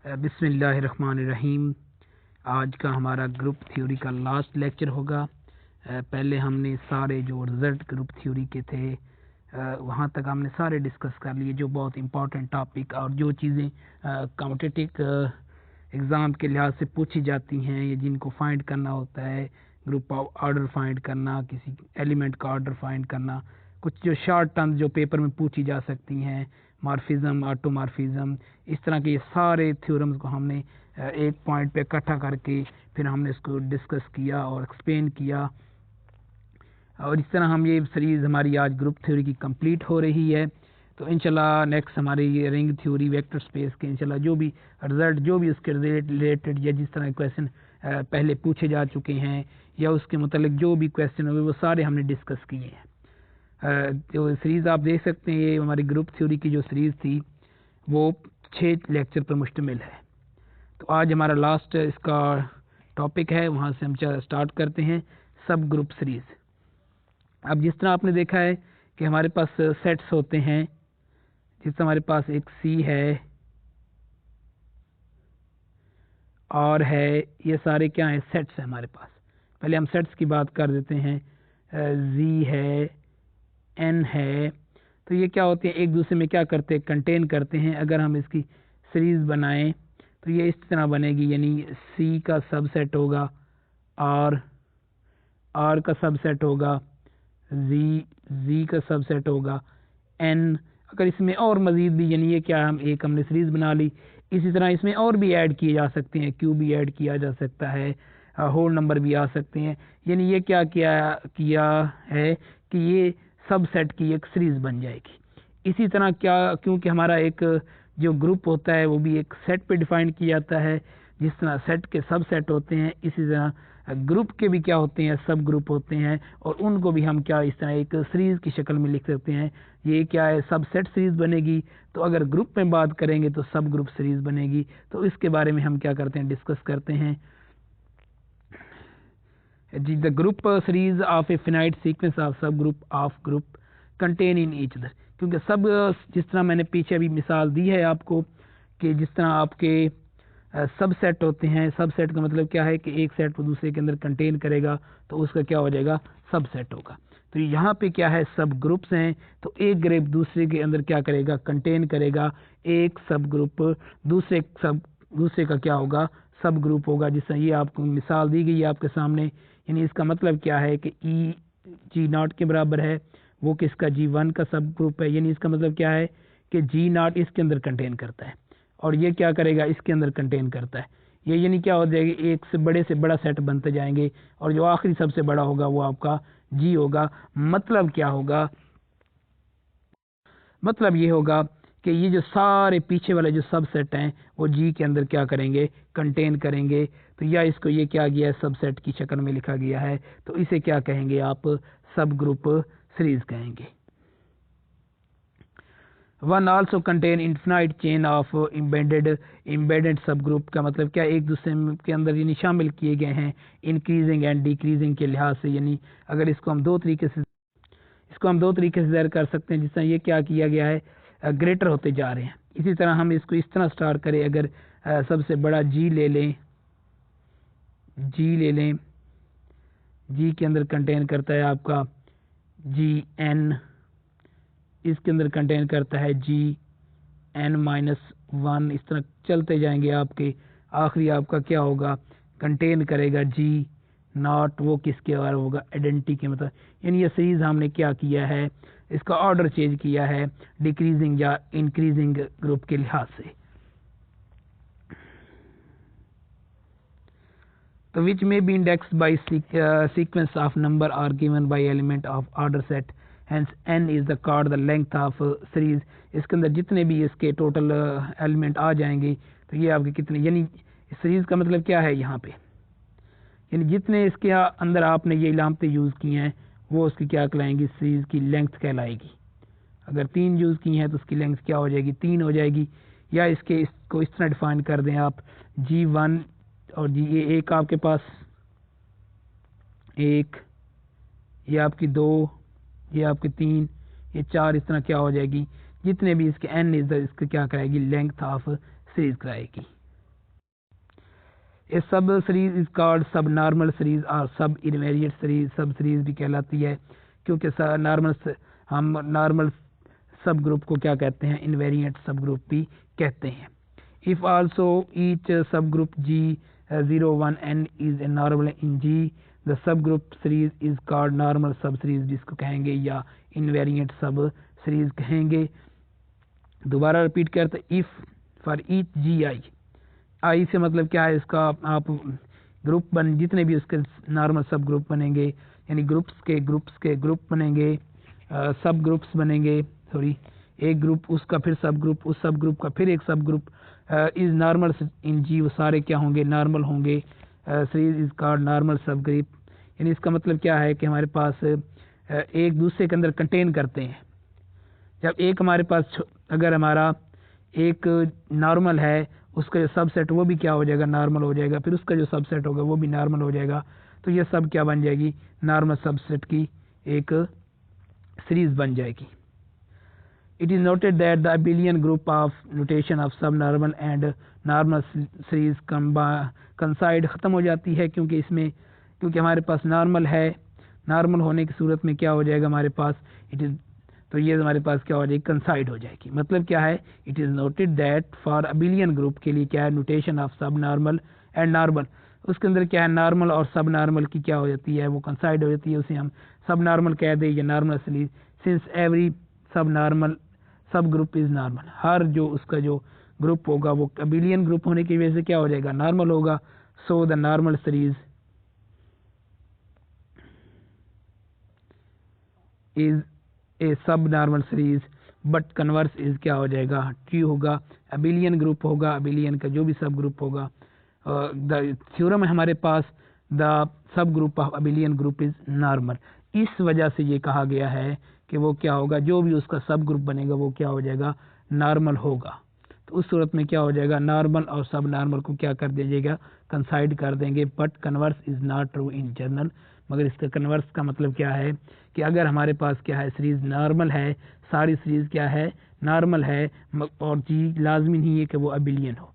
बिस्मिल्लाहिर्रहमानिर्रहीम। आज का हमारा ग्रुप थ्योरी का लास्ट लेक्चर होगा। पहले हमने सारे जो रिज़ल्ट ग्रुप थ्योरी के थे वहाँ तक हमने सारे डिस्कस कर लिए, जो बहुत इम्पोर्टेंट टॉपिक और जो चीज़ें कॉम्पिटिटिव एग्ज़ाम के लिहाज से पूछी जाती हैं या जिनको फाइंड करना होता है, ग्रुप ऑफ ऑर्डर फाइंड करना, किसी एलिमेंट का ऑर्डर फाइंड करना, कुछ जो शॉर्ट टर्म जो पेपर में पूछी जा सकती हैं, मॉर्फिज्म, ऑटोमॉर्फिज्म, इस तरह के ये सारे थ्योरम्स को हमने एक पॉइंट पे इकट्ठा करके फिर हमने इसको डिस्कस किया और एक्सप्लेन किया। और इस तरह हम ये सीरीज़ हमारी आज ग्रुप थ्योरी की कंप्लीट हो रही है। तो इंशाल्लाह नेक्स्ट हमारी ये रिंग थ्योरी, वेक्टर स्पेस के इंशाल्लाह जो भी रिजल्ट, जो भी उसके रिलेटेड या जिस तरह के क्वेश्चन पहले पूछे जा चुके हैं या उसके मतलब जो भी क्वेश्चन हुए वो सारे हमने डिस्कस किए हैं। जो सीरीज़ आप देख सकते हैं, ये हमारी ग्रुप थ्योरी की जो सीरीज़ थी वो 6 लेक्चर पर मुश्तमिल है। तो आज हमारा लास्ट इसका टॉपिक है, वहाँ से हम स्टार्ट करते हैं सब ग्रुप सीरीज़। अब जिस तरह आपने देखा है कि हमारे पास सेट्स होते हैं, जिस तरह हमारे पास एक सी है और है, ये सारे क्या हैं, सेट्स हैं हमारे पास। पहले हम सेट्स की बात कर देते हैं। जी है, एन है, तो ये क्या होते हैं, एक दूसरे में क्या करते हैं, कंटेन करते हैं। अगर हम इसकी सीरीज़ बनाएं तो ये इस तरह बनेगी, यानी सी का सबसेट होगा आर का सबसेट होगा, जी का सबसेट होगा, एन। अगर इसमें और मज़ीद भी, यानी ये क्या, हमने सीरीज़ बना ली, इसी तरह इसमें और भी ऐड किए जा सकते हैं, क्यू भी ऐड किया जा सकता है, होल नंबर भी आ सकते हैं। यानी ये क्या किया है कि ये सब सेट की एक सीरीज़ बन जाएगी। इसी तरह क्या, क्योंकि हमारा एक जो ग्रुप होता है वो भी एक सेट पे डिफाइन किया जाता है, जिस तरह सेट के सब सेट होते हैं इसी तरह ग्रुप के भी क्या होते हैं, सब ग्रुप होते हैं, और उनको भी हम क्या इस तरह एक सीरीज़ की शक्ल में लिख सकते हैं। ये क्या है, सब सेट सीरीज़ बनेगी। तो अगर ग्रुप में बात करेंगे तो सब ग्रुप सीरीज़ बनेगी। तो इसके बारे में हम क्या करते हैं, डिस्कस करते हैं जी। The group series of a finite sequence of सब group of group contain in each other. क्योंकि सब, जिस तरह मैंने पीछे अभी मिसाल दी है आपको कि जिस तरह आपके सब सेट होते हैं, सब सेट का मतलब क्या है कि एक सेट को दूसरे के अंदर कंटेन करेगा, तो उसका क्या हो जाएगा, सब सेट होगा। तो यहाँ पे क्या है, सब ग्रुप्स हैं, तो एक ग्रुप दूसरे के अंदर क्या करेगा, कंटेन करेगा। एक सब ग्रुप दूसरे का क्या होगा, सब ग्रुप होगा। जिस तरह ये आपको मिसाल दी गई है आपके सामने, यानी इसका मतलब क्या है कि ई जी नॉट के बराबर है, वो किसका, जी1 का सब ग्रुप है। यानी इसका मतलब क्या है कि जी नॉट इसके अंदर कंटेन करता है और ये क्या करेगा, इसके अंदर कंटेन करता है। ये यानी क्या हो जाएगी, एक से बड़ा सेट बनते जाएंगे और जो आखिरी सबसे बड़ा होगा वो आपका जी होगा। मतलब क्या होगा, मतलब ये होगा कि ये जो सारे पीछे वाले जो सब सेट हैं वो जी के अंदर क्या करेंगे, कंटेन करेंगे। तो या इसको ये क्या गया है, सब सेट की शक्ल में लिखा गया है, तो इसे क्या कहेंगे आप, सब ग्रुप सीरीज कहेंगे। One also contain infinite chain of embedded सब ग्रुप का मतलब क्या, एक दूसरे के अंदर यानी शामिल किए गए हैं इंक्रीजिंग एंड डिक्रीजिंग के लिहाज से। यानी अगर इसको हम दो तरीके से ज़ाहिर कर सकते हैं। जिस तरह ये क्या किया गया है, ग्रेटर होते जा रहे हैं। इसी तरह हम इसको इस तरह स्टार्ट करें, अगर सबसे बड़ा जी ले लें, जी के अंदर कंटेन करता है आपका जी एन, इसके अंदर कंटेन करता है जी n-1। इस तरह चलते जाएंगे आपके, आखिरी आपका क्या होगा, कंटेन करेगा जी नॉट, वो किसके बारे होगा, आइडेंटिटी के मतलब। यानी ये सीरीज हमने क्या किया है, इसका ऑर्डर चेंज किया है डिक्रीजिंग या इंक्रीजिंग ग्रुप के लिहाज से। तो विच में be indexed by sequence of number are given by element of order set, hence n is the called the length of series. इसके अंदर जितने भी इसके टोटल एलिमेंट आ जाएंगे तो ये आपके कितने, यानी सीरीज का मतलब क्या है यहाँ पे, यानी जितने इसके अंदर आपने ये इलामतें यूज़ की हैं वो उसकी क्या कहलाएंगी, सीरीज की लेंथ कहलाएगी। अगर 3 यूज़ की हैं तो उसकी लेंथ क्या हो जाएगी, 3 हो जाएगी। या इसको इस तरह डिफाइन कर दें आप, जी1 और जी, ये एक आपके पास एक, ये आपकी 2, ये आपकी 3, ये 4, इस तरह क्या हो जाएगी, जितने भी इसके n इज इसके क्या कराएगी, लेंथ ऑफ सीरीज कराएगी। ए सब सीरीज इज कॉल्ड सब नॉर्मल सीरीज और सब इनवेरिएंट सीरीज सब सीरीज भी कहलाती है, क्योंकि हम नॉर्मल सब ग्रुप को क्या कहते हैं, इनवेरिएंट सब ग्रुप भी कहते हैं। इफ आल्सो ईच सब group G01N is a normal in G, the sub group series is called normal सब सीरीज जिसको कहेंगे या इनवेरिएंट सब सीरीज कहेंगे। दोबारा रिपीट करते, इफ फॉर ईच GI, आई से मतलब क्या है, इसका आप ग्रुप जितने भी उसके नॉर्मल सब ग्रुप बनेंगे, यानी ग्रुप्स के ग्रुप बनेंगे, सब ग्रुप्स बनेंगे, सॉरी एक ग्रुप उसका फिर सब ग्रुप, उस सब ग्रुप का फिर एक सब group is normal in G, वो सारे क्या होंगे, नॉर्मल होंगे। सीरीज इज कॉल्ड नॉर्मल सब ग्रुप, यानी इसका मतलब क्या है कि हमारे पास एक दूसरे के अंदर कंटेन करते हैं। जब एक हमारे पास अगर हमारा एक नॉर्मल है, उसका जो सबसेट वो भी क्या हो जाएगा, नॉर्मल हो जाएगा, फिर उसका जो सबसेट होगा वो भी नॉर्मल हो जाएगा, तो ये सब क्या बन जाएगी, नॉर्मल सबसेट की एक सीरीज बन जाएगी। It is noted that the abelian group of notation of subnormal and normal series coincide खत्म हो जाती है, क्योंकि हमारे पास नॉर्मल है, नॉर्मल होने की सूरत में क्या हो जाएगा हमारे पास, तो ये हमारे पास क्या हो जाएगी, कंसाइड हो जाएगी। मतलब क्या है, it is noted that for abelian group के लिए क्या है, notation of subnormal and normal, उसके अंदर क्या है, नॉर्मल और सब नॉर्मल की क्या हो जाती है, वो कंसाइड हो जाती है, उसे हम सब नॉर्मल कह दें या नॉर्मल सीरीज, सिंस एवरी सब नॉर्मल सब ग्रुप इज नॉर्मल, हर जो उसका जो ग्रुप होगा वो अबिलियन ग्रुप होने की वजह से क्या हो जाएगा, नॉर्मल होगा। So the normal series is a subnormal series but converse is क्या हो जाएगा, ट्रू होगा। अबिलियन ग्रुप होगा, अबिलियन का जो भी सब ग्रुप होगा, द थ्योरम है हमारे पास, द सब group of abelian group is normal, इस वजह से ये कहा गया है कि वो क्या होगा, जो भी उसका सब ग्रुप बनेगा वो क्या हो जाएगा, नॉर्मल होगा। तो उस सूरत में क्या हो जाएगा, नॉर्मल और सब नॉर्मल को क्या कर दीजिएगा, कंसाइड कर देंगे। But converse is not true in general, मगर इसका कन्वर्स का मतलब क्या है कि अगर हमारे पास क्या है, सीरीज नॉर्मल है, सारी सीरीज क्या है, नॉर्मल है, और चीज लाजमी नहीं है कि वो अबिलियन हो।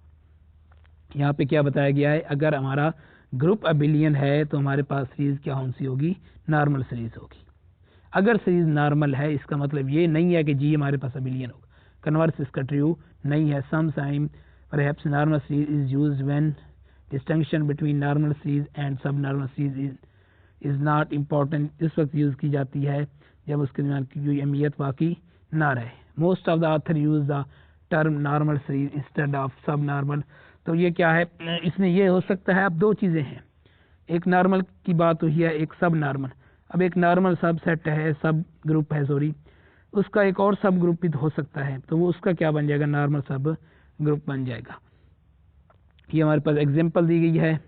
यहाँ पे क्या बताया गया है, अगर हमारा ग्रुप अबिलियन है तो हमारे पास सीरीज क्या कौन सी होगी, नॉर्मल सीरीज होगी। अगर सीरीज नॉर्मल है इसका मतलब ये नहीं है कि जी हमारे पास अबिलियन होगा, कन्वर्स इसका ट्रू नहीं है। Some time perhaps normal series is used when distinction between normal series and subnormal series is not important, इस वक्त यूज़ की जाती है जब उसके दरमियान की कोई अहमियत बाकी ना रहे। Most of the author use the term normal series instead of सब नॉर्मल। तो ये क्या है, इसमें ये हो सकता है, अब दो चीज़ें हैं, एक नॉर्मल की बात हुई है, एक सब नॉर्मल। अब एक नॉर्मल सब सेट है, सब ग्रुप है, सॉरी, उसका एक और सब ग्रुप भी हो सकता है, तो वो उसका क्या बन जाएगा, नॉर्मल सब ग्रुप बन जाएगा। ये हमारे पास एग्जांपल दी गई है,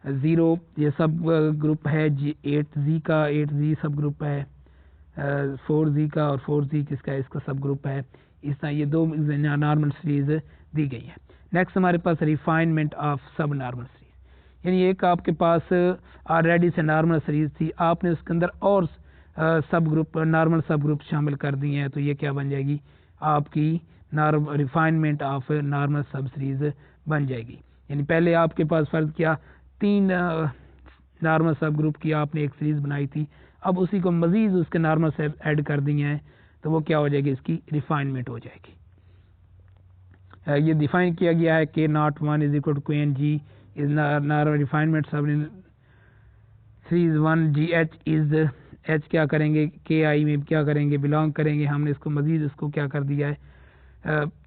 0 ये सब ग्रुप है, 8Z का 8Z सब ग्रुप है, 4Z का और 4Z किसका है, इसका सब ग्रुप है। इस तरह ये दो नॉर्मल सीरीज दी गई है। नेक्स्ट हमारे पास refinement of subnormal series, यानी एक आपके पास ऑलरेडी से नॉर्मल सीरीज थी, आपने उसके अंदर और सब ग्रुप नॉर्मल सब ग्रुप शामिल कर दिए हैं, तो ये क्या बन जाएगी, आपकी रिफाइनमेंट ऑफ नॉर्मल सब सीरीज बन जाएगी। यानी पहले आपके पास फर्ज किया 3 नॉर्मल सब ग्रुप की आपने एक सीरीज बनाई थी, अब उसी को मजीद उसके नॉर्मल से ऐड कर दिए हैं, तो वो क्या हो जाएगी, इसकी रिफाइनमेंट हो जाएगी। ये डिफाइन किया गया है कि not 1 is equal to KNG is normal refinement sub series 1 GH is H क्या करेंगे, KI में क्या करेंगे, बिलोंग करेंगे, हमने इसको मजीद उसको क्या कर दिया है,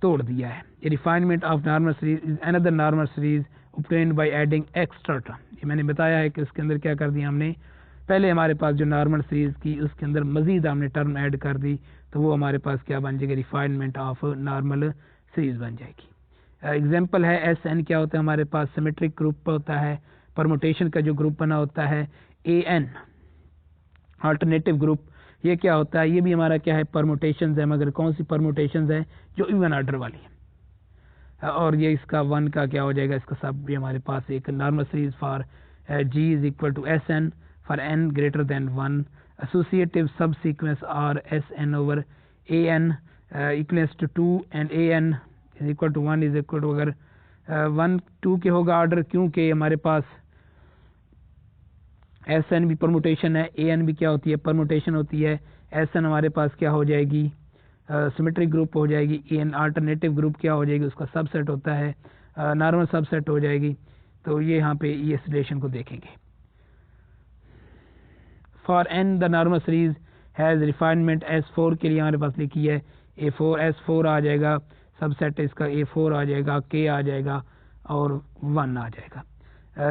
तोड़ दिया है। Refinement of normal series is another normal series obtained by adding extra term, ये मैंने बताया है कि उसके अंदर क्या कर दिया हमने, पहले हमारे पास जो नॉर्मल सीरीज की उसके अंदर मजीद हमने टर्म ऐड कर दी, तो वो हमारे पास क्या बन जाएगी, रिफाइनमेंट ऑफ नॉर्मल सीरीज बन जाएगी। एग्जांपल है SN क्या होता है, हमारे पास सिमेट्रिक ग्रुप होता है, परमुटेशन का जो ग्रुप बना होता है AN अल्टरनेटिव ग्रुप, ये क्या होता है, ये भी हमारा क्या है, परमुटेशंस है, मगर कौन सी परमुटेशंस है, जो इवन ऑर्डर वाली है। और ये इसका 1 का क्या हो जाएगा, इसका सब भी हमारे पास एक normal series for G is equal to SN for N greater than 1, associative sub sequence और SN over AN equals to 2 and AN is equal to 1 is equal to, अगर 1 2 के होगा ऑर्डर, क्योंकि हमारे पास एस एन भी permutation है, A N भी क्या होती है, परमुटेशन होती है। एस एन हमारे पास क्या हो जाएगी, सिमेट्रिक ग्रुप हो जाएगी। ए एन अल्टरनेटिव ग्रुप क्या हो जाएगी, उसका सबसेट होता है, नॉर्मल सबसेट हो जाएगी। तो ये यहाँ पे ये रिलेशन को देखेंगे। For N the normal series has refinement S4 के लिए हमारे पास लिखी है A4, S4 आ जाएगा, सबसेट इसका A4 आ जाएगा, K आ जाएगा और 1 आ जाएगा।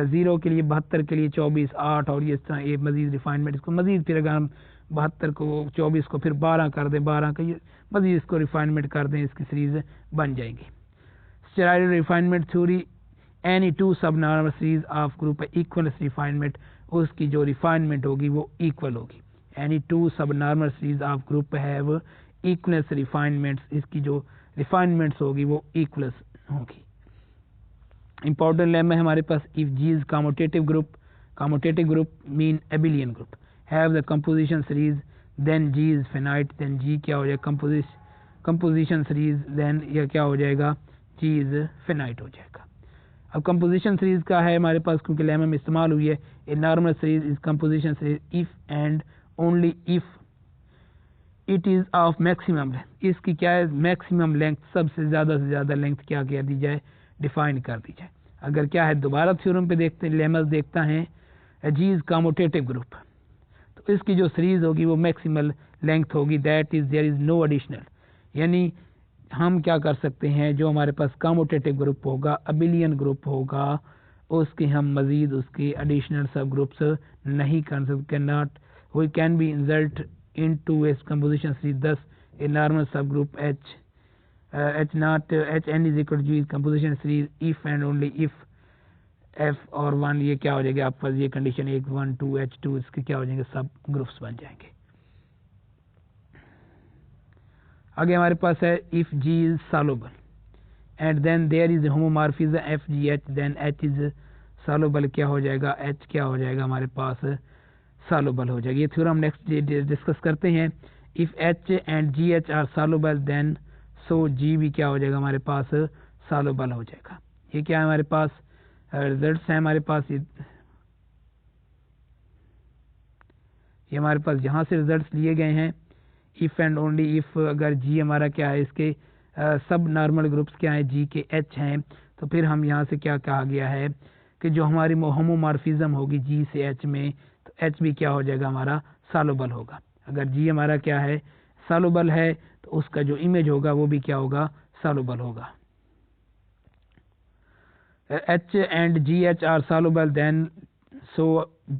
0 के लिए 72 के लिए 24 8 और ये इस तरह ये मजीद रिफाइनमेंट, इसको मजीद फिर अगर हम 72 को 24 को फिर 12 कर दें, 12 का ये मजीद इसको रिफाइनमेंट कर दें, इसकी सीरीज बन जाएगी। Steroid refinement theory, any two subnormal series of group equal refinement, उसकी जो रिफाइनमेंट होगी वो इक्वल होगी। Any two subnormal series of group have equal refinements, इसकी जो रिफाइनमेंट्स होगी वो इक्वल होगी। इंपॉर्टेंट लेम है हमारे पास, if G is commutative group mean abelian group have the composition series then G is finite, then G क्या हो जाएगा, कंपोजिशन सीरीज, देन यह क्या हो जाएगा, जी इज फिनाइट हो जाएगा। अब कंपोजिशन सीरीज का है हमारे पास, क्योंकि लेमा में इस्तेमाल हुई है, a normal series is composition series if and only if it is of maximum length, इसकी क्या है मैक्सिमम लेंथ, सबसे ज़्यादा लेंथ क्या कर दी जाए, डिफाइन कर दी जाए। अगर क्या है दोबारा थ्योरम पे देखते हैं, लेमस देखता है जी इज कम्यूटेटिव ग्रुप, तो इसकी जो सीरीज होगी वो मैक्सिमल लेंथ होगी, that is there is no additional, यानी हम क्या कर सकते हैं, जो हमारे पास कम्यूटेटिव ग्रुप होगा, अबिलियन ग्रुप होगा, उसके हम मजीद उसके एडिशनल सब ग्रुप्स नहीं कर सकते, not we can be insert into a composition series, thus a normal सब group H not Hn is equal to G is composition series if and only if F और 1, ये क्या हो जाएगा आपके पास, ये कंडीशन 1 1 2 H2, इसके क्या हो जाएंगे, सब ग्रुप्स बन जाएंगे। आगे हमारे पास है if G is soluble and then there is a homomorphism FGH, then H is soluble, क्या हो जाएगा, H क्या हो जाएगा हमारे पास soluble हो जाएगा। ये थ्योरम नेक्स्ट डिस्कस करते हैं। if H and GH are soluble then सो जी भी क्या हो जाएगा हमारे पास, सॉल्युबल हो जाएगा। ये क्या है हमारे पास रिजल्ट्स हैं हमारे पास, ये हमारे पास यहाँ से रिजल्ट्स लिए गए हैं। इफ़ एंड ओनली इफ़ अगर जी हमारा क्या है, इसके सब नॉर्मल ग्रुप्स क्या है, जी के एच हैं, तो फिर हम यहाँ से क्या कहा गया है कि जो हमारी होमोमॉर्फिज्म होगी जी से एच में, तो एच भी क्या हो जाएगा हमारा सॉल्युबल होगा। अगर जी हमारा क्या है सॉल्युबल है, तो उसका जो इमेज होगा वो भी क्या होगा, सॉल्युबल होगा। H and G H are soluble then so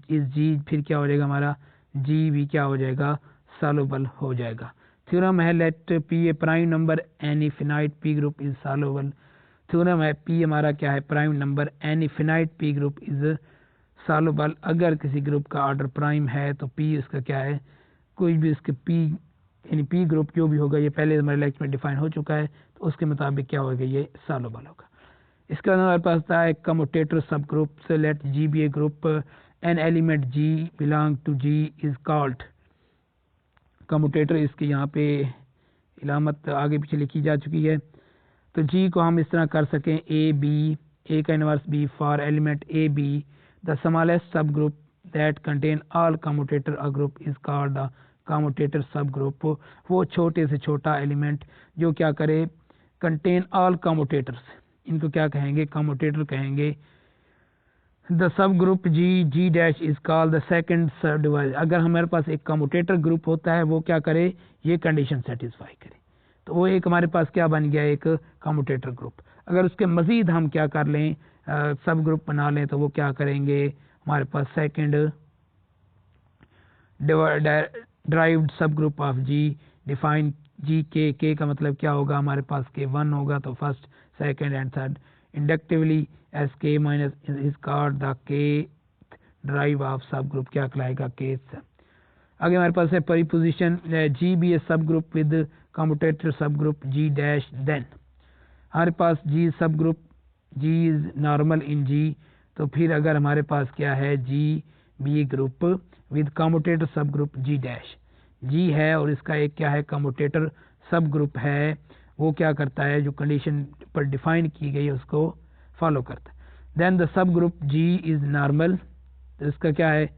is G, फिर क्या हो जाएगा हमारा जी भी क्या हो जाएगा, सॉल्युबल हो जाएगा। थ्योरम है let P a prime number any finite P group is soluble. Theorem है पी हमारा क्या है prime number, any finite P group is soluble. अगर किसी ग्रुप का ऑर्डर प्राइम है तो पी उसका क्या है, कोई भी उसके पी यानी पी ग्रुप जो भी होगा, ये पहले हमारे लेक्चर में डिफाइन हो चुका है, तो उसके मुताबिक क्या होगा, ये सॉल्युबल होगा। इसके बाद हमारे पास था कम्यूटेटर सब ग्रुप से, let G be a group an element G belong to G is called commutator. इसकी यहाँ पे इलामत आगे पीछे लिखी जा चुकी है। तो जी को हम इस तरह कर सकें, ए बी, ए का inverse B, for element A B the smallest subgroup that contain all commutator a group is called the commutator सब ग्रुप। वो छोटे से छोटा एलिमेंट जो क्या करे, कंटेन ऑल कम्यूटेटर्स, इनको क्या कहेंगे, कम्यूटेटर कहेंगे। द सब group G G dash is called the second sub devise. अगर हमारे पास एक कम्यूटेटर ग्रुप होता है, वो क्या करे, ये कंडीशन सेटिस्फाई करे, तो वो एक हमारे पास क्या बन गया, एक कम्यूटेटर ग्रुप। अगर उसके मजीद हम क्या कर लें, सब ग्रुप बना लें, तो वो क्या करेंगे, हमारे पास सेकंड ड्राइव्ड सब ग्रुप ऑफ जी डिफाइन जी के का मतलब क्या होगा, हमारे पास के 1 होगा, तो first second and third inductively S के माइनस इज कॉल्ड द के ड्राइव ऑफ सब ग्रुप, क्या कहलाएगा, के सब। आगे हमारे पास है परिपोजिशन जी be a subgroup with commutator सब ग्रुप जी डैश, देन हमारे पास जी सब group G is normal in G, तो फिर अगर हमारे पास क्या है G be a group with commutator सब ग्रुप जी डैश, जी है और इसका एक क्या है कम्यूटेटर सब ग्रुप है, वो क्या करता है, जो कंडीशन पर डिफाइन की गई है उसको फॉलो करता है। देन द सब ग्रुप जी इज नॉर्मल, तो इसका क्या है,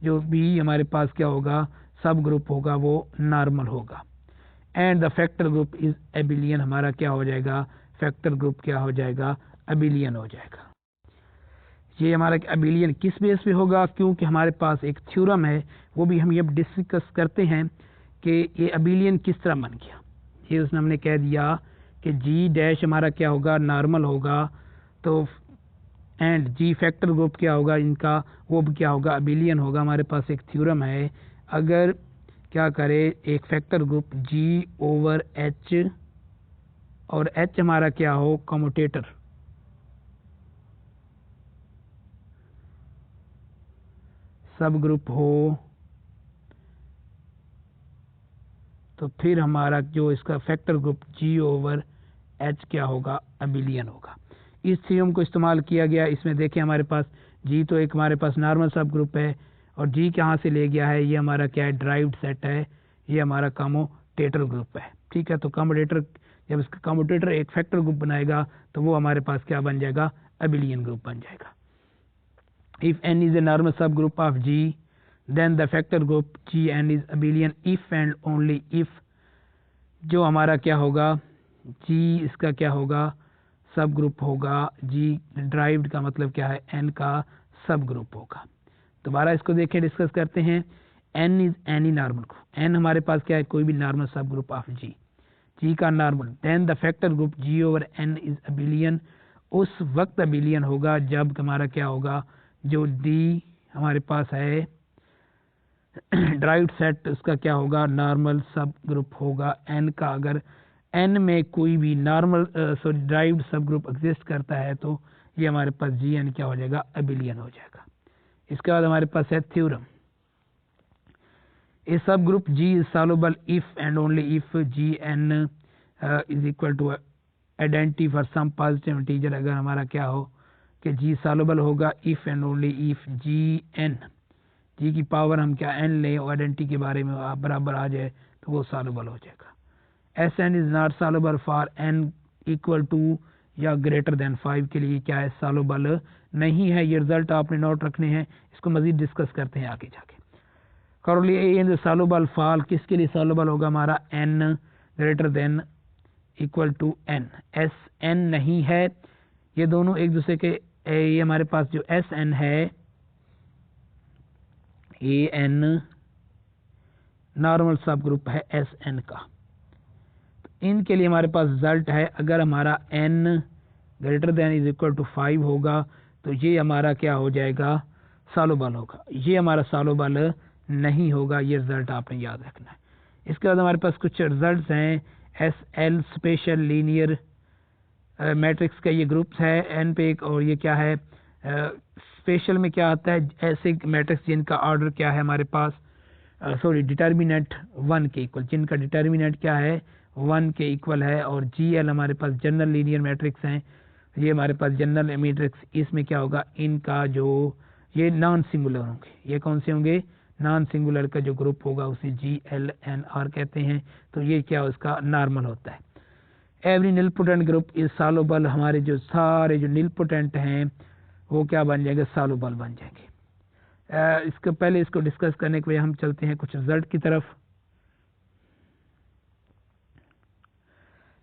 जो बी हमारे पास क्या होगा, सब ग्रुप होगा वो नॉर्मल होगा। And the factor group is एबिलियन, हमारा क्या हो जाएगा, फैक्टर ग्रुप क्या हो जाएगा, एबिलियन हो जाएगा। ये हमारा एबिलियन किस बेस पे होगा, क्योंकि हमारे पास एक थ्योरम है, वो भी हम ये डिस्कस करते हैं कि ये एबिलियन किस तरह बन गया। ये उसने हमने कह दिया कि जी डैश हमारा क्या होगा, नॉर्मल होगा, तो एंड जी फैक्टर ग्रुप क्या होगा इनका, वो भी क्या होगा, एबिलियन होगा। हमारे पास एक थ्योरम है, अगर क्या करे एक factor group G over H और एच हमारा क्या हो, कम्यूटेटर, सब ग्रुप हो, तो फिर हमारा जो इसका factor group G over H क्या होगा, एबिलियन होगा। इस थ्योरम को इस्तेमाल किया गया। इसमें देखिए हमारे पास जी तो एक हमारे पास नॉर्मल सब ग्रुप है, और जी कहाँ से ले गया है, ये हमारा क्या है, ड्राइव्ड सेट है, ये हमारा कम्यूटेटर ग्रुप है। ठीक है, तो कम्यूटेटर, जब इसका कम्यूटेटर एक फैक्टर ग्रुप बनाएगा तो वो हमारे पास क्या बन जाएगा, एबिलियन ग्रुप बन जाएगा। If N is a normal सब group of G, then the factor group G N is abelian if and only if, जो हमारा क्या होगा, जी इसका क्या होगा, सब ग्रुप होगा, जी ड्राइव्ड का मतलब क्या है, एन का सब ग्रुप होगा। दोबारा इसको देखें, डिस्कस करते हैं। N is any normal group, N हमारे पास क्या है, कोई भी नॉर्मल सब ग्रुप ऑफ जी, जी का normal, then the factor group G over N is abelian, उस वक्त एबिलियन होगा जब हमारा क्या होगा, जो डी हमारे पास है ड्राइव्ड सेट, उसका क्या होगा, नॉर्मल सब ग्रुप होगा एन का। अगर एन में कोई भी नॉर्मल सॉरी ड्राइव्ड सब ग्रुप एग्जिस्ट करता है तो ये हमारे पास जी एन क्या हो जाएगा, एबिलियन हो जाएगा। इसके बाद हमारे पास है थ्योरम, ए सब group G is soluble if and only if G N is equal to identity for some positive integer. अगर हमारा क्या हो कि जी सॉल्युबल होगा if and only if G N, G की पावर हम क्या एन लें और आइडेंटिटी के बारे में बराबर आ जाए तो वो सॉल्युबल हो जाएगा। S N is not soluble for N equal to या ग्रेटर देन 5 के लिए क्या है, सॉल्युबल नहीं है। ये रिजल्ट आपने नोट रखने हैं, इसको मजीद डिस्कस करते हैं आगे जाके। करली a in the soluble fall किसके लिए सॉल्युबल होगा, हमारा N greater than equal to N, S N नहीं है, ये दोनों एक दूसरे के, ये हमारे पास जो एस एन है, ए एन नॉर्मल सब ग्रुप है एस एन का, तो इनके लिए हमारे पास रिजल्ट है, अगर हमारा N greater than is equal to 5 होगा तो ये हमारा क्या हो जाएगा, सॉल्युबल होगा। ये हमारा सॉल्युबल नहीं होगा, ये रिजल्ट आपने याद रखना है। इसके बाद हमारे पास कुछ रिजल्ट्स हैं, S L special linear matrix का ये ग्रुप्स है एन पे एक, और ये क्या है, स्पेशल में क्या आता है, ऐसे मैट्रिक्स जिनका ऑर्डर क्या है हमारे पास, सॉरी डिटर्मिनेंट 1 के इक्वल, जिनका डिटर्मिनेंट क्या है 1 के इक्वल है। और जी एल हमारे पास जनरल लीनियर मैट्रिक्स हैं, ये हमारे पास जनरल मैट्रिक्स, इसमें क्या होगा, इनका जो ये नॉन सिंगुलर होंगे, ये कौन से होंगे, नॉन सिंगुलर का जो ग्रुप होगा उसे जी एल एन आर कहते हैं, तो ये क्या उसका नॉर्मल होता है। Every nilpotent group is soluble, हमारे जो सारे जो निलपोटेंट हैं वो क्या बन जाएंगे, सॉल्युबल बन जाएंगे। इसके पहले इसको डिस्कस करने के लिए हम चलते हैं कुछ रिजल्ट की तरफ।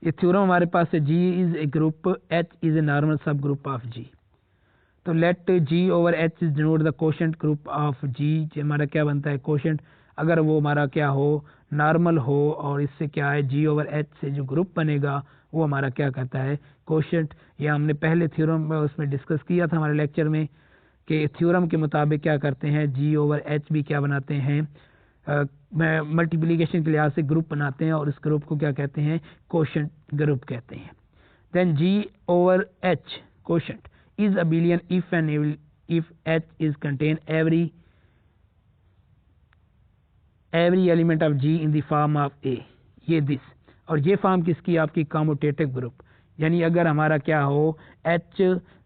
ये थ्योरम हमारे पास है, G is a group, H is a normal सब ग्रुप ऑफ जी, तो let G over H is denote the quotient group of G, हमारा क्या बनता है, कोशेंट, अगर वो हमारा क्या हो, नॉर्मल हो, और इससे क्या है, जी ओवर एच से जो ग्रुप बनेगा वो हमारा क्या कहता है, कोशेंट। यह हमने पहले थ्योरम में उसमें डिस्कस किया था हमारे लेक्चर में कि थ्योरम के मुताबिक क्या करते हैं, जी ओवर एच भी क्या बनाते हैं, मल्टीप्लिकेशन के लिहाज से ग्रुप बनाते हैं, और इस ग्रुप को क्या कहते हैं, कोशेंट ग्रुप कहते हैं। Then G over H quotient is abelian if and if H is contain every element of G in the form of A, ये दिस, और ये फॉर्म किसकी, आपकी कम्यूटेटिव ग्रुप, यानी अगर हमारा क्या हो H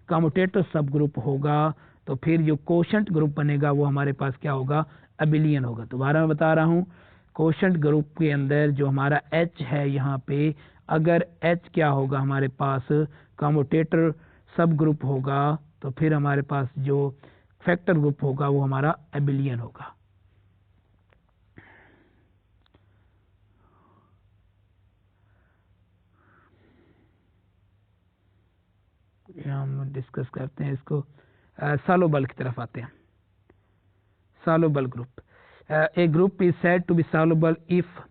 कम्यूटेटिव सब ग्रुप होगा तो फिर जो कोशेंट ग्रुप बनेगा वो हमारे पास क्या होगा, एबिलियन होगा। दोबारा मैं बता रहा हूँ, कोशेंट ग्रुप के अंदर जो हमारा H है यहाँ पे, अगर H क्या होगा हमारे पास कम्यूटेटर सब ग्रुप होगा तो फिर हमारे पास जो फैक्टर ग्रुप होगा वो हमारा एबिलियन होगा। हम डिस्कस करते हैं इसको। सॉल्युबल की तरफ आते हैं। Soluble group, a group is said to be soluble if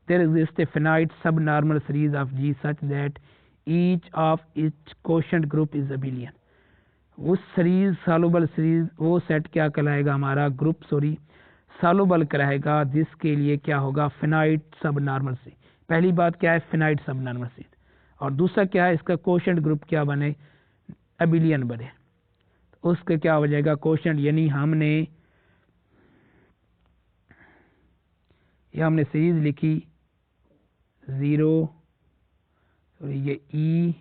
there exists a finite subnormal series of G such that each of its quotient group is abelian। उस सीरीज सॉल्युबल सीरीज वो set क्या कहलाएगा, हमारा group soluble कहलाएगा जिसके लिए क्या होगा, फिनाइट सब नॉर्मल सीरीज। पहली बात क्या है, फिनाइट सब नॉर्मल सीरीज, और दूसरा क्या है, इसका कोशेंट ग्रुप क्या बने, एबिलियन बने। उसका क्या हो जाएगा, कोशेंट, यानी हमने सीरीज लिखी 0 और ये ई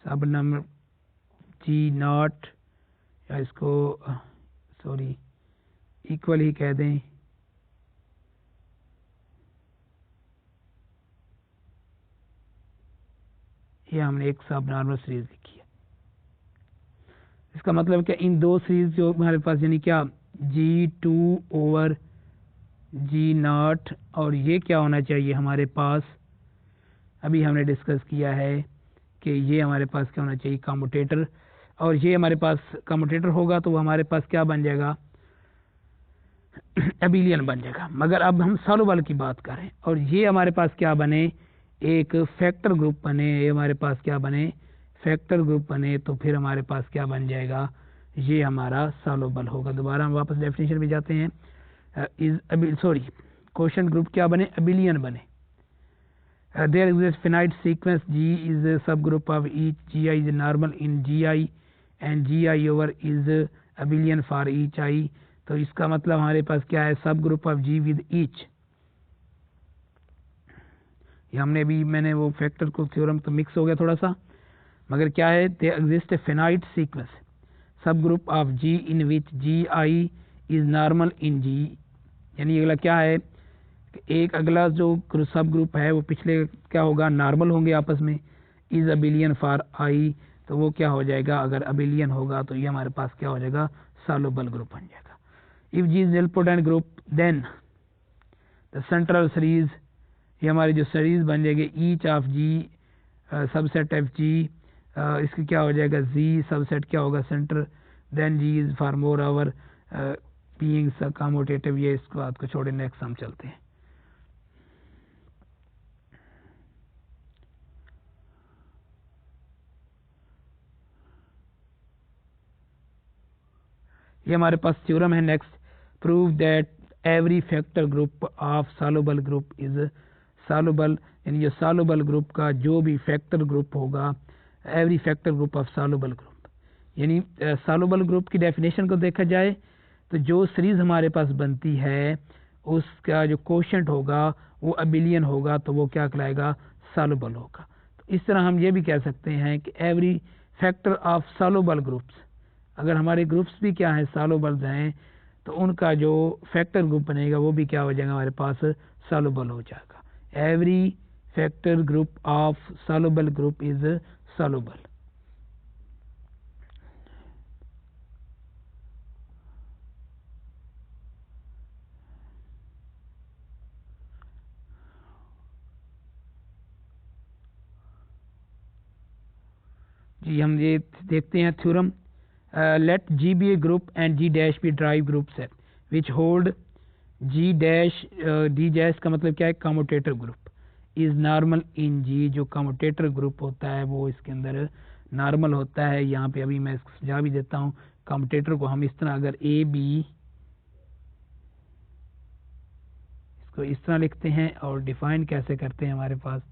सब नंबर जी नॉट, या इसको इक्वल ही कह दें, ये हमने एक सब नॉर्मल सीरीज लिखी है। इसका मतलब क्या, इन दो सीरीज जो हमारे पास, यानी क्या G2 ओवर G0, और ये क्या होना चाहिए हमारे पास, अभी हमने डिस्कस किया है कि ये हमारे पास क्या होना चाहिए, कम्यूटेटर, और ये हमारे पास कम्यूटेटर होगा तो वो हमारे पास क्या बन जाएगा, एबिलियन बन जाएगा। मगर अब हम सॉल्युबल की बात करें और ये हमारे पास क्या बने, एक फैक्टर ग्रुप बने, ये हमारे पास क्या बने, फैक्टर ग्रुप बने, तो फिर हमारे पास क्या बन जाएगा, ये हमारा सॉल्युबल होगा। दोबारा हम वापस डेफिनेशन में जाते हैं। क्वेश्चन ग्रुप क्या बने, एबिलियन बने। There exists finite sequence G is a subgroup of each Gi is normal in Gi and Gi over is abelian for each I। तो इसका मतलब हमारे पास क्या है, सब group of G with each, ये हमने भी, मैंने वो फैक्टर को थ्योरम तो मिक्स हो गया थोड़ा सा, मगर क्या है, there exists a finite sequence सब group of G in which Gi is normal in G, यानी अगला क्या है, एक अगला जो सब ग्रुप है वो पिछले क्या होगा, नॉर्मल होंगे आपस में, इज अबिलियन फॉर आई, तो वो क्या हो जाएगा, अगर अबिलियन होगा तो ये हमारे पास क्या हो जाएगा, सॉल्युबल ग्रुप बन जाएगा। If G is nilpotent group then the central series, ये हमारी जो सीरीज बन जाएगी, each of G subset F G, इसकी क्या हो जाएगा, जी सबसेट क्या होगा, centre, then G is for more our being commutative. ये इस बात को छोड़े, नेक्स्ट हम चलते हैं। ये हमारे पास थ्योरम है next, prove that every factor group of soluble group is soluble, यानी जो सॉल्युबल ग्रुप का जो भी फैक्टर ग्रुप होगा, every factor group of soluble group, यानी सॉल्युबल ग्रुप की डेफिनेशन को देखा जाए तो जो सीरीज हमारे पास बनती है उसका जो कोशेंट होगा वो अबिलियन होगा, तो वो क्या कहलाएगा, सॉल्युबल होगा। तो इस तरह हम ये भी कह सकते हैं कि every factor of soluble groups, अगर हमारे ग्रुप्स भी क्या हैं, सॉल्युबल हैं, तो उनका जो फैक्टर ग्रुप बनेगा वो भी क्या हो जाएगा, हमारे पास सॉल्युबल हो जाएगा। Every factor group of soluble group is soluble. जी हम ये देखते हैं theorem, let G be a group and G dash be drive group set which hold G dash D dash का मतलब क्या है, commutator group is normal in G, जो कम्यूटेटर ग्रुप होता है वो इसके अंदर नॉर्मल होता है। यहाँ पे अभी मैं इसको सुझाव भी देता हूँ, कम्यूटेटर को हम इस तरह, अगर ए बी इसको इस तरह लिखते हैं, और डिफाइन कैसे करते हैं, हमारे पास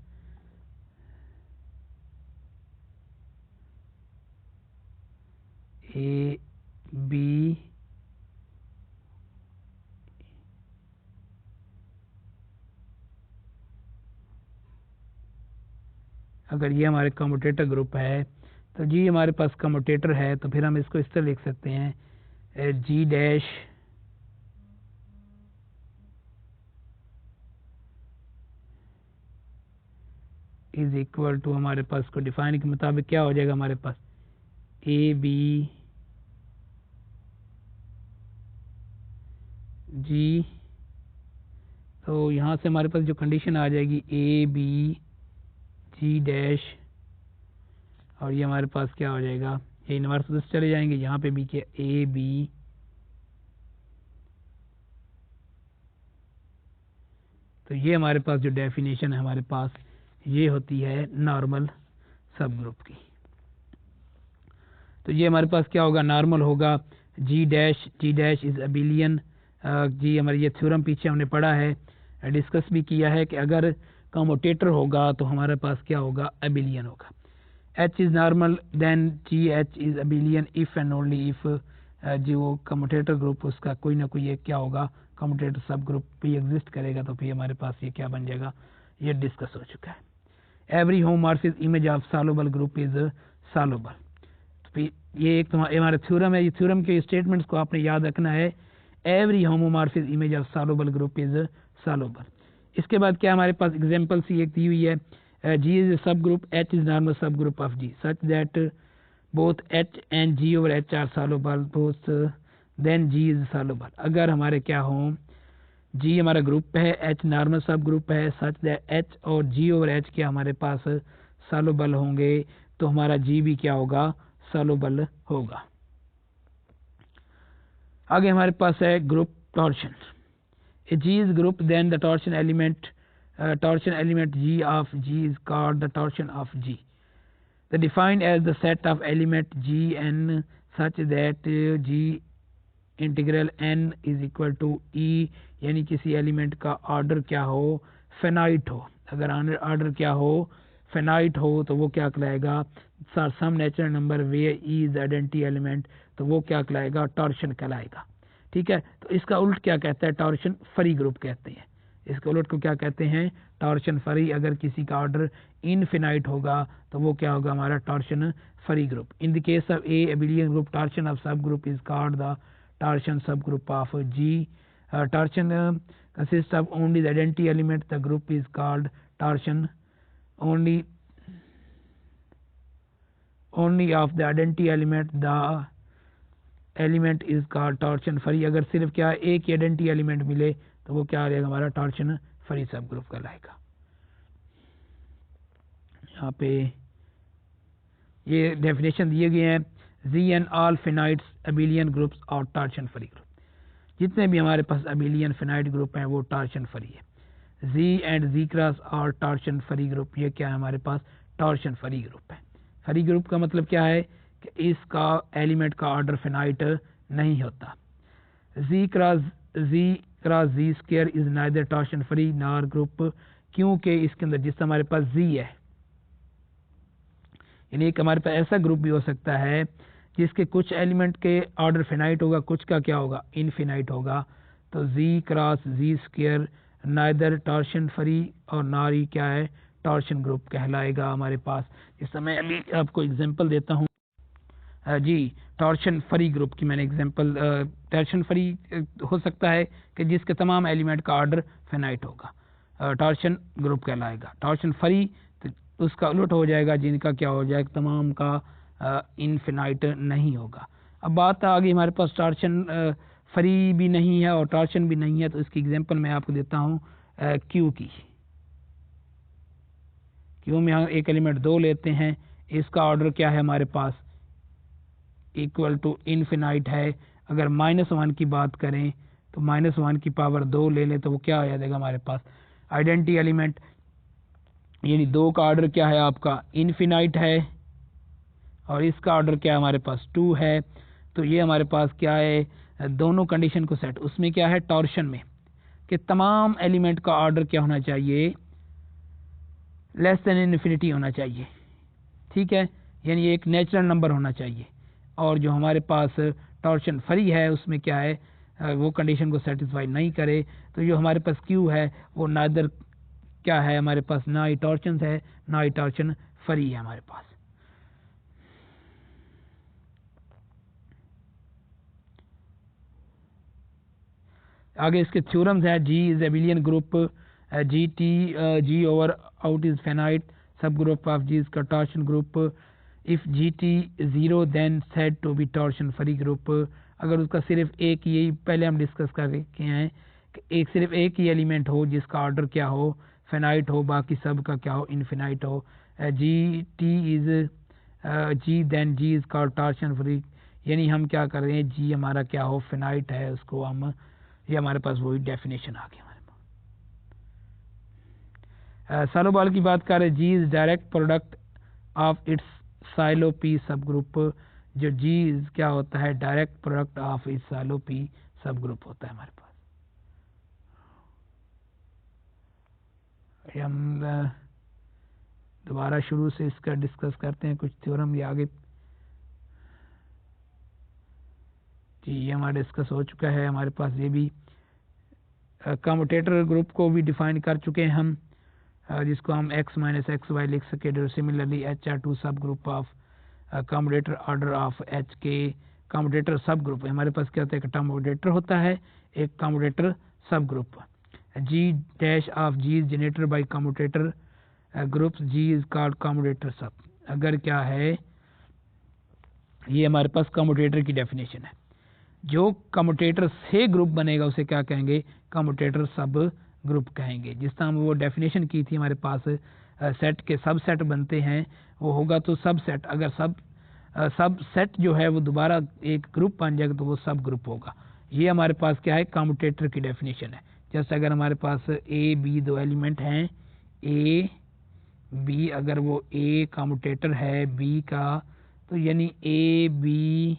ए बी अगर ये हमारे कम्यूटेटर ग्रुप है तो जी हमारे पास कम्यूटेटर है, तो फिर हम इसको इस तरह लिख सकते हैं, जी डैश इज इक्वल टू हमारे पास को डिफाइन के मुताबिक क्या हो जाएगा हमारे पास ए बी जी। तो यहाँ से हमारे पास जो कंडीशन आ जाएगी ए बी जी डैश, और ये हमारे पास क्या हो जाएगा, ये इन्वर्स चले जाएंगे, यहाँ पे भी क्या ए बी तो ये हमारे पास जो डेफिनेशन है हमारे पास ये होती है नॉर्मल सब ग्रुप की। तो ये हमारे पास क्या होगा, नॉर्मल होगा जी डैश इज अबिलियन। जी हमारी ये थ्योरम पीछे हमने पढ़ा है, डिस्कस भी किया है कि अगर कम्यूटेटर होगा तो हमारे पास क्या होगा, अबिलियन होगा। H is normal then G H is abelian if and only if जो कम्यूटेटर ग्रुप उसका कोई ना कोई एक क्या होगा, कम्यूटेटर सब ग्रुप भी एग्जिस्ट करेगा, तो फिर हमारे पास ये क्या बन जाएगा, ये डिस्कस हो चुका है। Every homomorphic image of soluble group is soluble. तो फिर ये एक हमारा थ्योरम है, ये थ्योरम के स्टेटमेंट्स को आपने याद रखना है। Every homomorphic image of soluble group is soluble. इसके बाद क्या हमारे पास एग्जांपल सी एक दी हुई है, G is a subgroup, H is normal subgroup of G such that both H and G over H are soluble, both then G is soluble। अगर हमारे क्या हो, G हमारा ग्रुप है, H नॉर्मल सब ग्रुप है, such that H और G over H के हमारे पास soluble होंगे, तो हमारा G भी क्या होगा, soluble होगा। आगे हमारे पास है group torsion. G is group then the torsion element G of G is called the torsion of G. The defined as the set of element G n such that G integral n is equal to E, यानी किसी element का order क्या हो, फेनाइट हो। अगर order क्या हो, फेनाइट हो, तो वो क्या कहलाएगा, some natural number where E is identity element, तो वो क्या कहलाएगा, टॉर्शन कहलाएगा। ठीक है, तो इसका उल्ट क्या कहता है, टॉर्शन फ्री ग्रुप कहते हैं। इसके उलट को क्या कहते हैं, टॉर्शन फ्री। अगर किसी का ऑर्डर इनफिनाइट होगा तो वो क्या होगा, हमारा torsion free group. In the case of a abelian group, torsion of subgroup is called the torsion subgroup of G. Torsion consists of only the identity element. The group is called torsion only of the identity element. The element is called torsion free। अगर सिर्फ क्या एक ही identity element मिले तो वो क्या आ जाएगा, हमारा टॉर्शन फ्री सब ग्रुप कहलाएगा। यहाँ पे ये डेफिनेशन दिए गए हैं, Z and all finite abelian groups और टॉर्शन फ्री ग्रुप। जितने भी हमारे पास अबिलियन फिनाइट ग्रुप हैं वो टॉर्शन फ्री है। Z एंड Z क्रॉस और टॉर्शन फ्री ग्रुप, ये क्या है हमारे पास, टॉर्शन फ्री ग्रुप है। फ्री ग्रुप का मतलब क्या है कि इसका एलिमेंट का ऑर्डर फिनाइट नहीं होता। Z cross Z square is neither torsion free nor group, क्योंकि इसके अंदर जिस हमारे पास Z है, यानी एक हमारे पास ऐसा ग्रुप भी हो सकता है जिसके कुछ एलिमेंट के ऑर्डर फिनाइट होगा, कुछ का क्या होगा, इनफिनाइट होगा। तो Z cross Z square neither torsion free और नॉर ही क्या है, टॉर्शन ग्रुप कहलाएगा हमारे पास। इस समय अभी आपको एग्जांपल देता हूँ जी, टॉर्शन फ्री ग्रुप की मैंने एग्जांपल। टॉर्शन फ्री हो सकता है कि जिसके तमाम एलिमेंट का ऑर्डर फिनाइट होगा, टॉर्शन ग्रुप कहलाएगा। टॉर्शन फ्री तो उसका उलट हो जाएगा, जिनका क्या हो जाएगा, तमाम का इनफिनाइट नहीं होगा। अब बात आ गई हमारे पास टॉर्शन फ्री भी नहीं है और टॉर्शन भी नहीं है, तो इसकी एग्जांपल मैं आपको देता हूँ क्यू की। क्यू में हम एक एलिमेंट 2 लेते हैं, इसका ऑर्डर क्या है हमारे पास, इक्वल टू इनफिनाइट है। अगर -1 की बात करें तो -1 की पावर 2 ले लें तो वो क्या आ जाएगा हमारे पास, आइडेंटिटी एलिमेंट, यानी 2 का ऑर्डर क्या है आपका, इनफिनाइट है, और इसका ऑर्डर क्या है हमारे पास, 2 है। तो ये हमारे पास क्या है, दोनों कंडीशन को सेट, उसमें क्या है टॉर्शन में कि तमाम एलिमेंट का ऑर्डर क्या होना चाहिए, लेस देन इन्फिनिटी होना चाहिए। ठीक है, यानी एक नेचुरल नंबर होना चाहिए। और जो हमारे पास टॉर्शन फ्री है उसमें क्या है, वो कंडीशन को सेटिस्फाई नहीं करे, तो जो हमारे पास क्यू है वो नादर क्या है हमारे पास, ना ही टॉर्शन है ना ही टॉर्शन फ्री है हमारे पास। आगे इसके थ्योरम्स है, G is abelian group, G over out is finite सब ग्रुप ऑफ जी इज का torsion group. If G T 0 then said to be torsion free group. अगर उसका सिर्फ एक, यही पहले हम डिस्कस कर रखे हैं कि एक सिर्फ एक ही एलिमेंट हो जिसका ऑर्डर क्या हो, फिनाइट हो, बाकी सब का क्या हो, इनफिनाइट हो। G T is G then G is called torsion free, यानी हम क्या कर रहे हैं, जी हमारा क्या हो, फिनाइट है, उसको हम, ये हमारे पास वही डेफिनेशन आ गया हमारे पास। सालोबाल की बात कर रहे हैं, G is direct product of its Sylow P सब ग्रुप। जो जी इज क्या होता है, direct product of its Sylow P सब ग्रुप होता है हमारे पास। हम दोबारा शुरू से इसका डिस्कस करते हैं, कुछ थ्योरम ये आगे जी ये हमारा डिस्कस हो चुका है हमारे पास। ये भी कम्यूटेटर ग्रुप को भी डिफाइन कर चुके हैं हम, जिसको हम x माइनस एक्स वाई लिख सके। सिमिलरली एच आर टू सब group of commutator order of H के कम्यूटेटर सब ग्रुप। हमारे पास क्या होता है, एक कम्यूटेटर होता है, एक कम्यूटेटर सब group. G dash of G is generated by commutator groups, G is called commutator sub. अगर क्या है, ये हमारे पास कम्यूटेटर की डेफिनेशन है। जो कम्यूटेटर से ग्रुप बनेगा उसे क्या कहेंगे, कम्यूटेटर सब ग्रुप कहेंगे। जिस तरह हम वो डेफिनेशन की थी, हमारे पास सेट के सब सेट बनते हैं, वो होगा तो सब सेट, अगर सब सेट जो है वो दोबारा एक ग्रुप बन जाएगा तो वो सब ग्रुप होगा। ये हमारे पास क्या है, कम्यूटेटर की डेफिनेशन है। जैसे अगर हमारे पास ए बी दो एलिमेंट हैं, ए बी, अगर वो ए कम्यूटेटर है बी का, तो यानी A B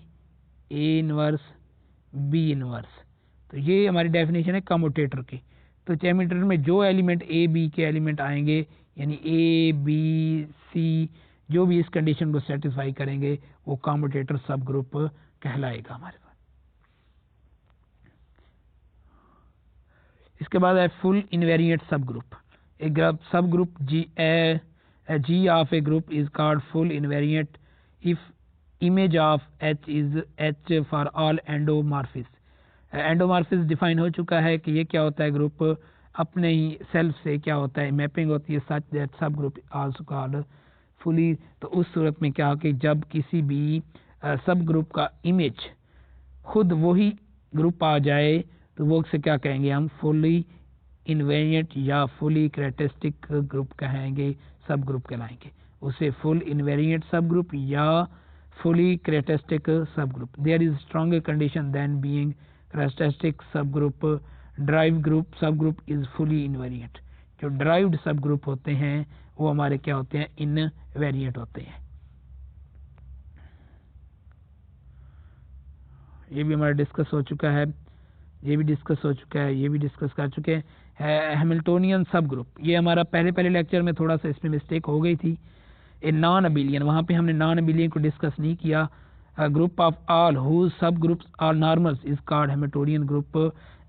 A inverse B inverse, तो ये हमारी डेफिनेशन है कम्यूटेटर की। तो कम्यूटेटर में जो एलिमेंट ए बी के एलिमेंट आएंगे, यानी ए बी सी, जो भी इस कंडीशन को सेटिस्फाई करेंगे वो कम्यूटेटर सब ग्रुप कहलाएगा हमारे पास। इसके बाद है फुल इनवेरिएंट सब ग्रुप। एक ग्रुप सब group G of a group is called full invariant if image of H is H for all endomorphisms. Endomorphisms define हो चुका है कि ये क्या होता है, ग्रुप अपने ही सेल्फ से क्या होता है, मैपिंग होती है, सच दैट सब ग्रुप आल्सो कॉल्ड फुली। तो उस सूरत में क्या हो कि जब किसी भी सब ग्रुप का इमेज खुद वही ग्रुप आ जाए तो वो से क्या कहेंगे, हम फुली इनवेरिएंट या फुली कैरेक्टरिस्टिक ग्रुप कहेंगे, सब ग्रुप कहलाएंगे। उसे फुल इनवेरिएंट सब ग्रुप या fully characteristic subgroup. There is stronger condition than being characteristic subgroup. Derived group subgroup is fully invariant. जो derived subgroup होते हैं वो हमारे क्या होते हैं, invariant होते हैं। ये भी हमारा डिस्कस हो चुका है, ये भी डिस्कस हो चुका है, ये भी डिस्कस कर चुके हैं। हैमिल्टोनियन सब ग्रुप, ये हमारा पहले लेक्चर में थोड़ा सा इसमें मिस्टेक हो गई थी। ए नॉन अबिलियन, वहाँ पे हमने नॉन अबिलियन को डिस्कस नहीं किया। Group of all whose subgroups are normals is called Hamiltonian group.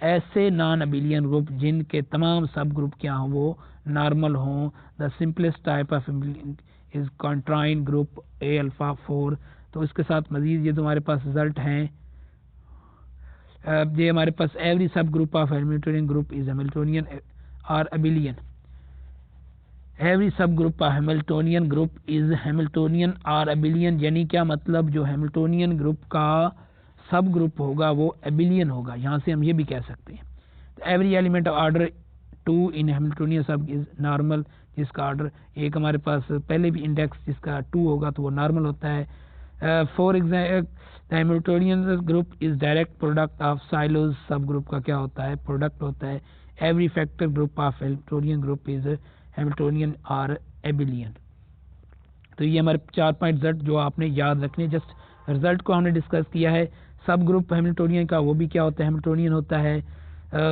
ऐसे नॉन अबिलियन ग्रुप जिनके तमाम सब ग्रुप क्या हों वो नॉर्मल हों। The simplest type of is quaternion group a alpha 4। तो इसके साथ मजीद ये तुम्हारे पास रिजल्ट हैं। ये हमारे पास एवरी सब group of Hamiltonian group is Hamiltonian और अबिलियन। एवरी सब group of Hamiltonian group is Hamiltonian और अबिलियन, यानी क्या मतलब, जो हैमिल्टोनियन ग्रुप का सब ग्रुप होगा वो अबिलियन होगा। यहाँ से हम ये भी कह सकते हैं every element of order 2 in Hamiltonian सब इज नॉर्मल, जिसका ऑर्डर एक हमारे पास पहले भी इंडेक्स जिसका 2 होगा तो वो नॉर्मल होता है। For example Hamiltonian group is direct product of silos सब ग्रुप का क्या होता है, प्रोडक्ट होता है। Every factor group of Hamiltonian group is Hamiltonian और एबिलियन। तो ये हमारे 4 पॉइंट जो आपने याद रखने, जस्ट रिजल्ट को हमने डिस्कस किया है। सब ग्रुप हैमिल्टोनियन का वो भी क्या होता है, हैमिल्टोनियन होता है।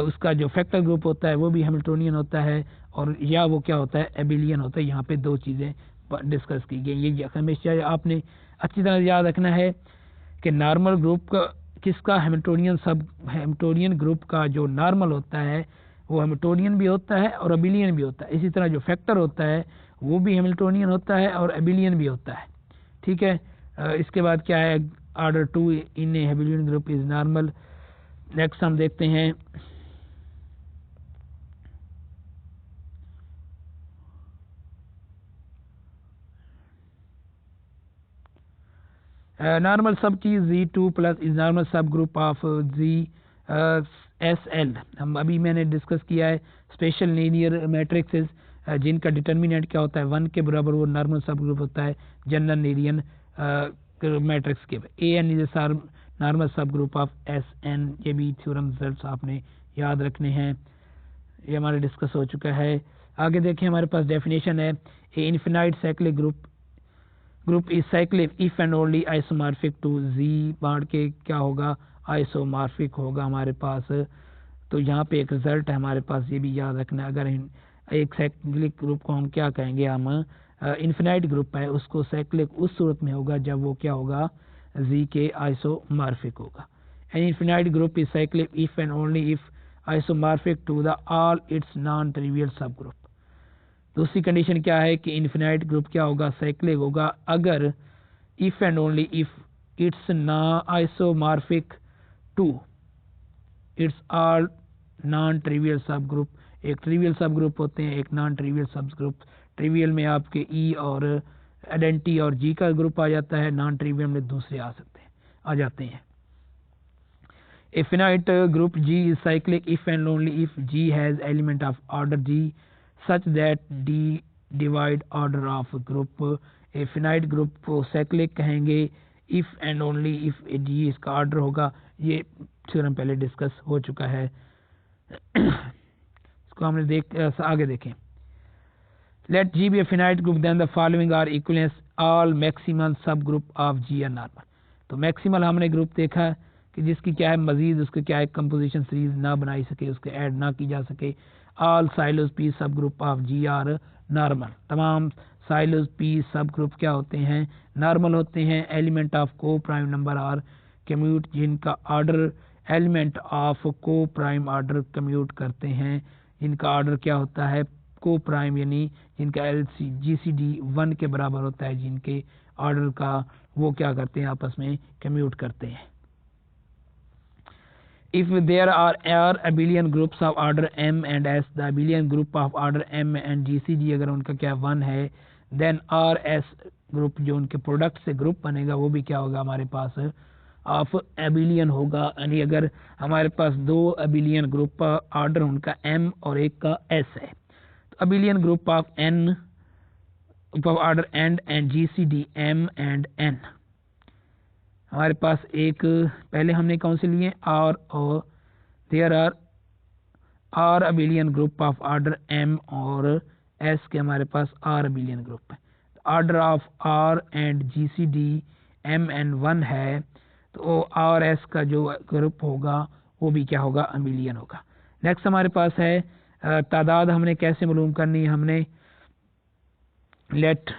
उसका जो फैक्टर ग्रुप होता है वो भी हैमिल्टोनियन होता है, और या वो क्या होता है, एबिलियन होता है। यहाँ पे 2 चीज़ें डिस्कस की गई। ये हमेशा आपने अच्छी तरह याद रखना है कि नॉर्मल ग्रुप का किसका, हैमिल्टोनियन ग्रुप का जो नॉर्मल होता है वो हैमिल्टोनियन भी होता है और एबिलियन भी होता है। इसी तरह जो फैक्टर होता है वो भी हैमिल्टोनियन होता है और एबिलियन भी होता है। ठीक है। इसके बाद क्या है, order 2 in A abelian group is normal. Next हम देखते हैं नॉर्मल सब की Z2 प्लस इज नॉर्मल सब ग्रुप ऑफ ZSL। हम अभी मैंने डिस्कस किया है स्पेशल लीनियर मैट्रिक्सेस जिनका डिटर्मिनेंट क्या होता है 1 के बराबर, वो नॉर्मल सब ग्रुप होता है जनरल लीनियर मैट्रिक्स के। AN इज नॉर्मल सब ग्रुप ऑफ SN। ये भी थ्योरम रिजल्ट्स आपने याद रखने हैं, ये हमारे डिस्कस हो चुका है। आगे देखें, हमारे पास डेफिनेशन है a infinite cyclic group is cyclic if and only isomorphic to G. बाढ़ के क्या होगा, आइसोमॉर्फिक होगा हमारे पास। तो यहाँ पे एक रिजल्ट है हमारे पास, ये भी याद रखना। अगर एक साइक्लिक ग्रुप को हम क्या कहेंगे, हम इनफिनाइट ग्रुप है, उसको साइक्लिक उस सूरत में होगा जब वो क्या होगा, जी के आइसोमॉर्फिक होगा। An infinite group is cyclic if and only if isomorphic to the all its non trivial सब ग्रुप। दूसरी कंडीशन क्या है कि इनफिनाइट ग्रुप क्या होगा, साइक्लिक होगा अगर if and only if its ना isomorphic to its all non trivial सब ग्रुप। एक ट्रिवियल सब ग्रुप होते हैं, एक नॉन ट्रिवियल सब ग्रुप। ट्रिवियल में आपके ई और आइडेंटिटी और जी का ग्रुप आ जाता है, नॉन ट्रिवियल में दूसरे आ जाते हैं। A finite group G is cyclic if and only if G has element of order G such that D divide order of group। A finite group को cyclic कहेंगे if and only if G इसका order होगा। ये theorem पहले discuss हो चुका है। इसको हमने आगे देखें। Let G be a finite group then the following are equivalent all maximal subgroup of G are normal। तो मैक्सिमल हमने ग्रुप देखा कि जिसकी क्या है मजीद उसके क्या है कंपोजिशन सीरीज ना बनाई सके, उसके ऐड ना की जा सके। ऑल साइलोज पी सब group of G are normal. तमाम साइलोज पी सब ग्रुप क्या होते हैं, नॉर्मल होते हैं। Element of coprime number are commute, जिनका order element of coprime order commute करते हैं। जिनका ऑर्डर क्या होता है को प्राइम, यानी जिनका GCD 1 के बराबर होता है, जिनके ऑर्डर का वो क्या करते हैं आपस में कम्यूट करते हैं। If there are abelian groups of order M and S, the abelian group of order M and GCD अगर उनका क्या 1 है, then RS ग्रुप जो उनके प्रोडक्ट से ग्रुप बनेगा वो भी क्या होगा हमारे पास ऑफ एबिलियन होगा। यानी अगर हमारे पास दो एबिलियन ग्रुप का ऑर्डर उनका M और एक का S है, तो abelian group of N order and GCD M and N। हमारे पास एक पहले हमने कौन से लिए और there are abelian group of order M और S के हमारे पास आर अबिलियन ग्रुप है। Order of R and GCD M and 1 है, तो R S का जो ग्रुप होगा वो भी क्या होगा, अबिलियन होगा। नेक्स्ट हमारे पास है तादाद हमने कैसे मालूम करनी है, हमने let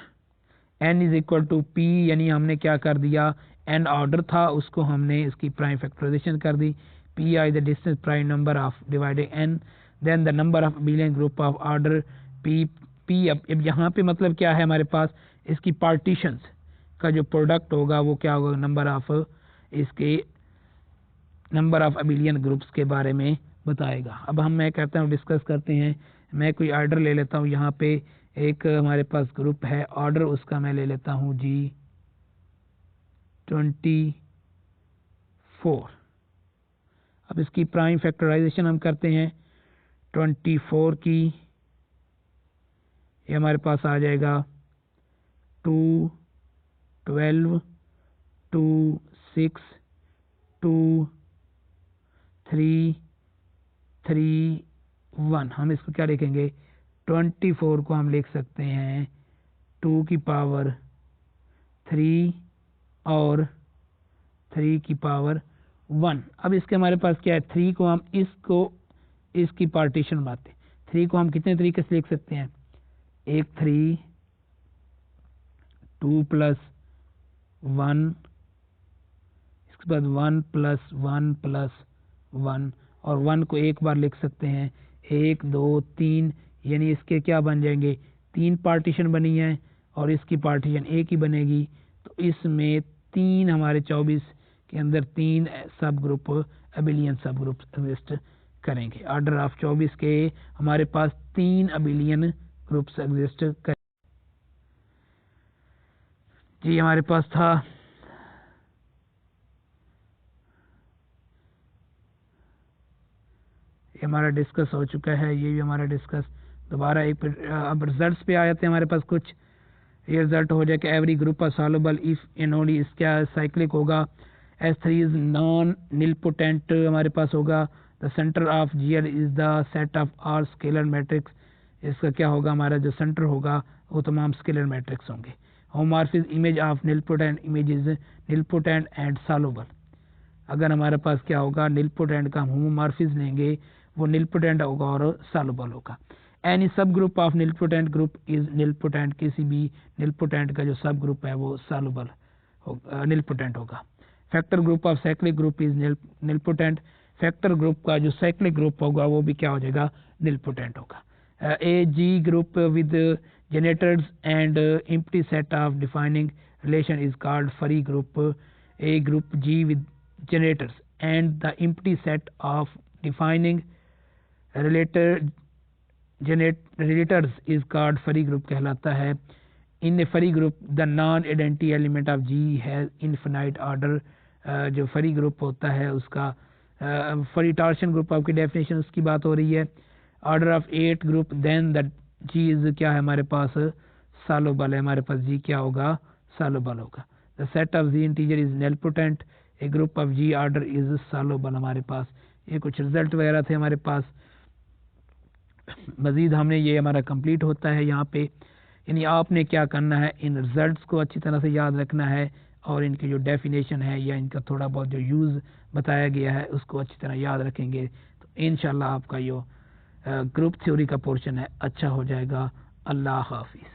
n is equal to p, यानी हमने क्या कर दिया n ऑर्डर था उसको हमने इसकी प्राइम फैक्टराइजेशन कर दी। p I the distance prime number of divided n, then the number of abelian group of order p। अब यहाँ पे मतलब क्या है, हमारे पास इसकी पार्टीशंस का जो प्रोडक्ट होगा वो क्या होगा, नंबर ऑफ अबिलियन ग्रुप्स के बारे में बताएगा। अब मैं कहता हूँ डिस्कस करते हैं। मैं कोई ऑर्डर ले लेता हूँ, यहाँ पे एक हमारे पास ग्रुप है ऑर्डर, उसका मैं ले लेता हूँ G24। अब इसकी प्राइम फैक्टराइजेशन हम करते हैं 24 की, ये हमारे पास आ जाएगा 2 12 2 6 2 3 3 1। हम इसको क्या लिखेंगे, 24 को हम लिख सकते हैं 2 की पावर 3 और 3 की पावर 1। अब इसके हमारे पास क्या है, 3 को हम इसकी पार्टीशन बनाते हैं। 3 को हम कितने तरीके से लिख सकते हैं, एक 3 2 प्लस 1, इसके बाद 1 प्लस 1 प्लस 1, और 1 को एक बार लिख सकते हैं 1 2 3, यानी इसके क्या बन जाएंगे, 3 पार्टीशन बनी है और इसकी पार्टीशन एक ही बनेगी। तो इसमें 3 हमारे 24 के अंदर 3 सब ग्रुप अबिलियन सब ग्रुप एग्जिस्ट करेंगे। ऑर्डर ऑफ 24 के हमारे पास 3 अबिलियन ग्रुप्स एग्जिस्ट करेंगे। जी हमारे पास था ये हमारा डिस्कस हो चुका है, ये भी हमारा डिस्कस दोबारा एक अब रिजल्ट्स पे आ जाते हैं हमारे पास कुछ। ये रिजल्ट हो जाए कि every group are soluble if in only, इसका साइक्लिक होगा। S3 इज नॉन निलपोटेंट हमारे पास होगा। The centre of GL is the set of are scalar matrix, इसका क्या होगा, हमारा जो सेंटर होगा वो तमाम स्केलर मैट्रिक्स होंगे। Homomorphic image of nilpotent image is nilpotent and soluble. अगर हमारे पास क्या होगा, निलपोटेंट का हम होमोमॉर्फिज्म लेंगे, वो निलपोटेंट होगा और सॉल्युबल होगा। एनी सब group of nilpotent group is nilpotent, किसी भी निलपोटेंट का जो सब ग्रुप है वो सॉल्युबल निलपोटेंट होगा। Factor group of cyclic group is nilpotent, factor group का जो साइक्लिक ग्रुप होगा वो भी क्या हो जाएगा, निलपोटेंट होगा। A G group with generators and empty set of defining relation is called Furry group. A group G with generators and the empty set of defining relators is called Furry group कहलाता है। In a Furry group the non-identity element of G has infinite order. जो Furry group होता है उसका Furry torsion group आपकी definition उसकी बात हो रही है। Order of 8 group, then the G is क्या है हमारे पास, सॉल्युबल है, हमारे पास G क्या होगा, सॉल्युबल होगा। The set of Z integer is nilpotent, A group of G order is soluble हमारे पास। ये कुछ रिजल्ट वगैरह थे हमारे पास। मजीद हमने ये हमारा कंप्लीट होता है यहाँ पे, यानी आपने क्या करना है, इन रिजल्ट्स को अच्छी तरह से याद रखना है और इनकी जो डेफिनेशन है या इनका थोड़ा बहुत जो यूज़ बताया गया है उसको अच्छी तरह याद रखेंगे तो इंशाल्लाह आपका यो ग्रुप थ्योरी का पोर्शन है अच्छा हो जाएगा। अल्लाह हाफिज़।